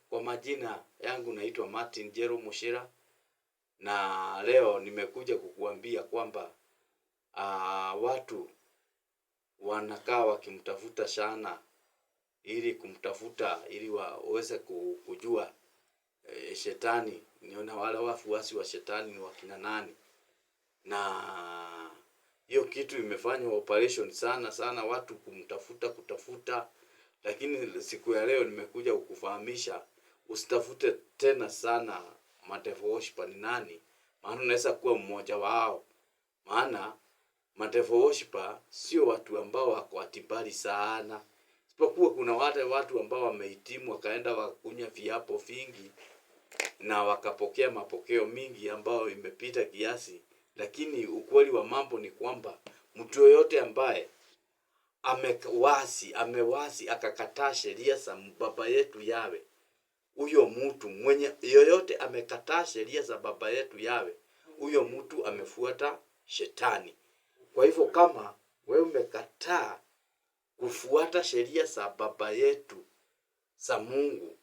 Kwa majina yangu naitwa Martin Jero Mushira, na leo nimekuja kukuambia kwamba watu wanakaa wakimtafuta sana ili kumtafuta ili waweze kujua shetani, niona wale wafuasi wa shetani ni wakina nani. Na hiyo kitu imefanywa operation sana watu kutafuta, lakini siku ya leo nimekuja kukufahamisha usitafute tena sana madevil worshiper ni nani, maana unaweza kuwa mmoja wao. Maana madevil worshiper sio watu ambao wako atibari sana, isipokuwa kuna watu ambao wamehitimu wakaenda wakunya viapo vingi na wakapokea mapokeo mingi ambao imepita kiasi. Lakini ukweli wa mambo ni kwamba mtu yoyote ambaye amewasi akakataa sheria za baba yetu Yawe, huyo mtu mwenye yoyote amekataa sheria za baba yetu Yawe, huyo mtu amefuata shetani. Kwa hivyo kama wewe umekataa kufuata sheria za baba yetu za Mungu,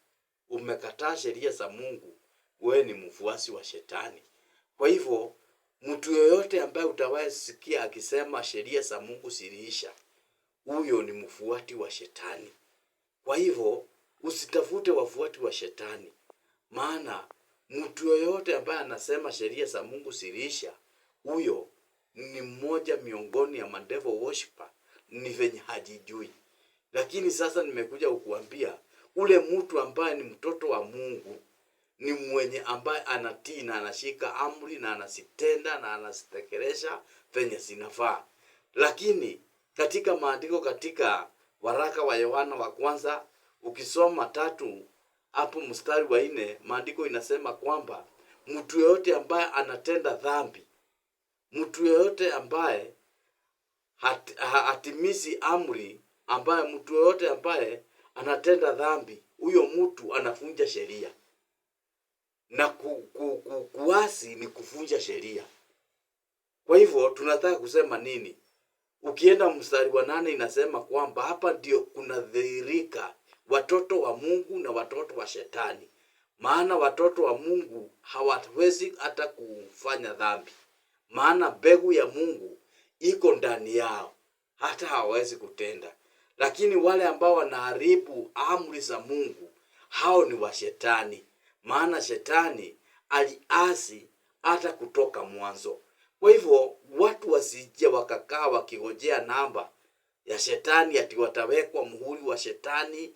umekataa sheria za Mungu, wewe ni mfuasi wa shetani. Kwa hivyo mtu yoyote ambaye utawahi sikia akisema sheria za Mungu ziliisha, huyo ni mfuati wa shetani. Kwa hivyo usitafute wafuati wa shetani, maana mtu yoyote ambaye anasema sheria za Mungu ziliisha, huyo ni mmoja miongoni ya madevil worshiper, ni venye hajijui. Lakini sasa nimekuja kukuambia ule mtu ambaye ni mtoto wa Mungu, ni mwenye ambaye anatii na anashika amri na anasitenda na anasitekeleza venye zinafaa. Lakini katika maandiko, katika waraka wa Yohana wa kwanza ukisoma 3 hapo mstari wa 4, maandiko inasema kwamba mtu yoyote ambaye anatenda dhambi, mtu yoyote ambaye hatimizi amri, mtu yoyote ambaye anatenda dhambi, huyo mtu anavunja sheria. Na kuasi ni kuvunja sheria. Kwa hivyo tunataka kusema nini? Ukienda mstari wa 8 inasema kwamba hapa ndio kunadhihirika watoto wa Mungu na watoto wa shetani. Maana watoto wa Mungu hawawezi hata kufanya dhambi, maana mbegu ya Mungu iko ndani yao, hata hawawezi kutenda. Lakini wale ambao wanaharibu amri za Mungu, hao ni wa shetani, maana shetani aliasi hata kutoka mwanzo. Kwa hivyo watu wasije wakakaa wakigojea namba ya shetani ati watawekwa muhuri wa shetani,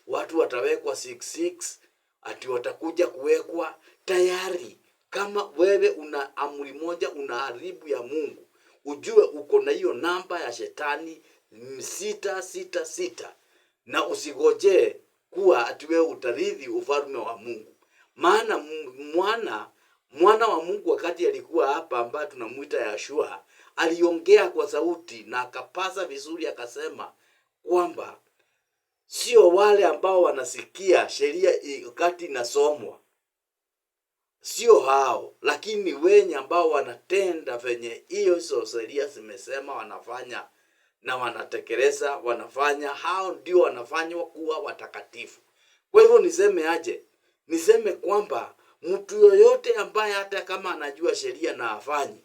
watu watawekwa 66 ati watakuja kuwekwa tayari. Kama wewe una amri moja unaharibu ya Mungu, ujue uko na hiyo namba ya shetani 666, na usigojee kuwa ati wewe utarithi ufalme wa Mungu. Maana mwana wa Mungu wakati alikuwa hapa, ambaye tunamuita Yeshua, aliongea kwa sauti na akapaza vizuri akasema kwamba sio wale ambao wanasikia sheria wakati inasomwa, sio hao, lakini wenye ambao wanatenda venye hizo sheria zimesema wanafanya na wanatekeleza, wanafanya, hao ndio wanafanywa kuwa watakatifu. Kwa hivyo niseme aje? Niseme kwamba mtu yoyote ambaye hata kama anajua sheria na hafanyi,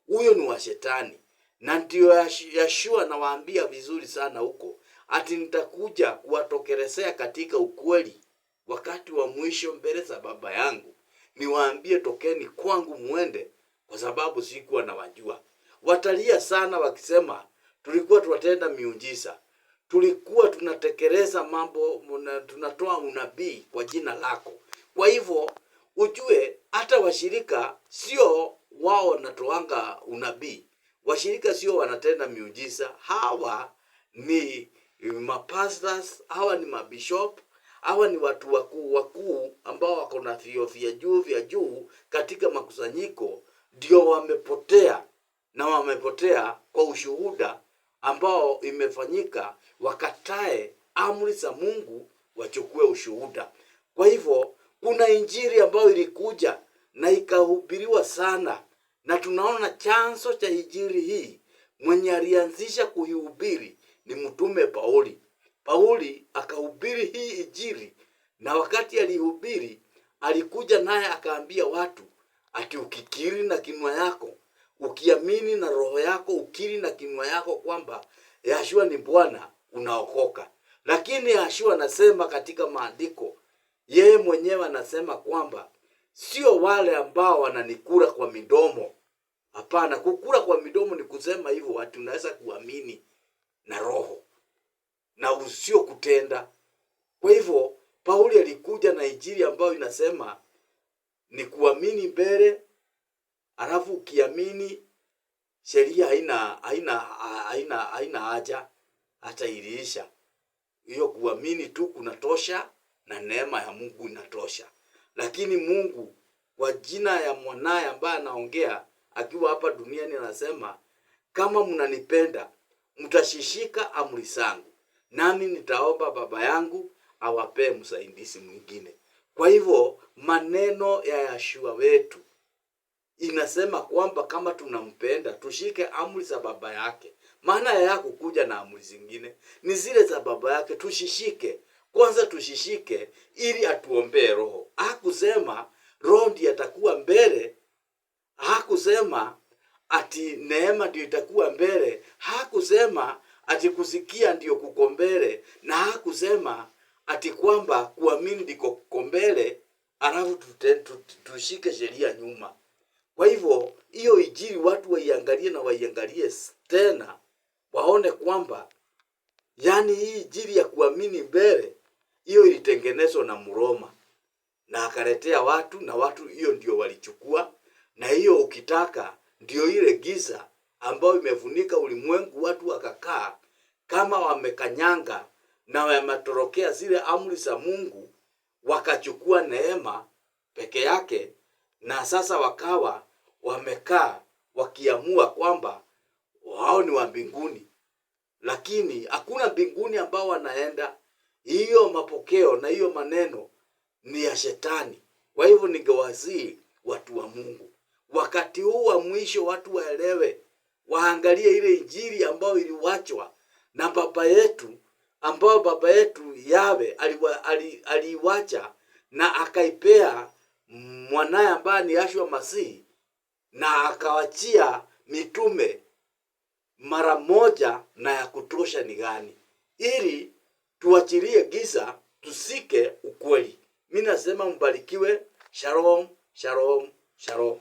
huyo ni wa shetani. Na ndio Yeshua nawaambia vizuri sana huko, ati nitakuja kuwatokelezea katika ukweli wakati wa mwisho mbele za Baba yangu. Niwaambie tokeni kwangu muende, kwa sababu sikuwa nawajua. Watalia sana wakisema tulikuwa tunatenda miujiza, tulikuwa tunatekeleza mambo, tunatoa unabii kwa jina lako. Kwa hivyo ujue hata washirika sio wao wanatoanga unabii, washirika sio wanatenda miujiza. Hawa ni mapastors, hawa ni mabishop, hawa ni watu wakuu ambao wako na vyeo vya juu katika makusanyiko, ndio wamepotea, na wamepotea kwa ushuhuda ambao imefanyika. Wakatae amri za Mungu, wachukue ushuhuda. Kwa hivyo kuna injili ambayo ilikuja na ikahubiriwa sana, na tunaona chanzo cha injili hii mwenye alianzisha kuihubiri ni mtume Pauli. Pauli akahubiri hii injili, na wakati alihubiri alikuja naye akaambia watu ati ukikiri na kinywa yako, ukiamini na roho yako, ukiri na kinywa yako kwamba Yeshua ni Bwana, unaokoka. Lakini Yeshua anasema katika maandiko, yeye mwenyewe anasema kwamba sio wale ambao wananikula kwa midomo. Hapana, kukula kwa midomo ni kusema hivyo watu unaweza kuamini na roho na usio kutenda. Kwa hivyo Pauli alikuja na injili ambayo inasema ni kuamini mbele, alafu ukiamini sheria haina haja, hata iliisha. Hiyo kuamini tu kunatosha na neema ya Mungu inatosha. Lakini Mungu kwa jina ya mwanaye ambaye anaongea akiwa hapa duniani anasema, kama mnanipenda mtashishika amri zangu, nami nitaomba Baba yangu awapee msaidizi mwingine. Kwa hivyo maneno ya Yeshua wetu inasema kwamba kama tunampenda tushike amri za baba yake. Maana ya kukuja na amri zingine ni zile za baba yake, tushishike. Kwanza tushishike ili atuombee roho. Hakusema roho ndiye atakuwa mbele. Hakusema ati neema ndio itakuwa mbele. Hakusema ati kusikia ndio kuko mbele. Na hakusema ati kwamba kuamini ndiko kuko mbele, alafu tushike sheria nyuma. Kwa hivyo hiyo injili watu waiangalie na waiangalie tena, waone kwamba yani hii injili ya kuamini mbele hiyo ilitengenezwa na Mroma na akaletea watu, na watu hiyo ndio walichukua. Na hiyo ukitaka ndio ile giza ambayo imefunika ulimwengu. Watu wakakaa kama wamekanyanga na wametorokea zile amri za Mungu, wakachukua neema peke yake, na sasa wakawa wamekaa wakiamua kwamba wao ni wa mbinguni. Lakini hakuna mbinguni ambao wanaenda. Hiyo mapokeo na hiyo maneno ni ya shetani. Kwa hivyo ningewasihi watu wa Mungu, wakati huu wa mwisho watu waelewe, waangalie ile injili ambayo iliwachwa na baba yetu, ambao baba yetu Yawe aliwacha na akaipea mwanaye ambaye ni Yeshua Masihi, na akawachia mitume mara moja na ya kutosha ni gani, ili tuachilie giza tusike ukweli. Mimi nasema mbarikiwe. Shalom, shalom, shalom.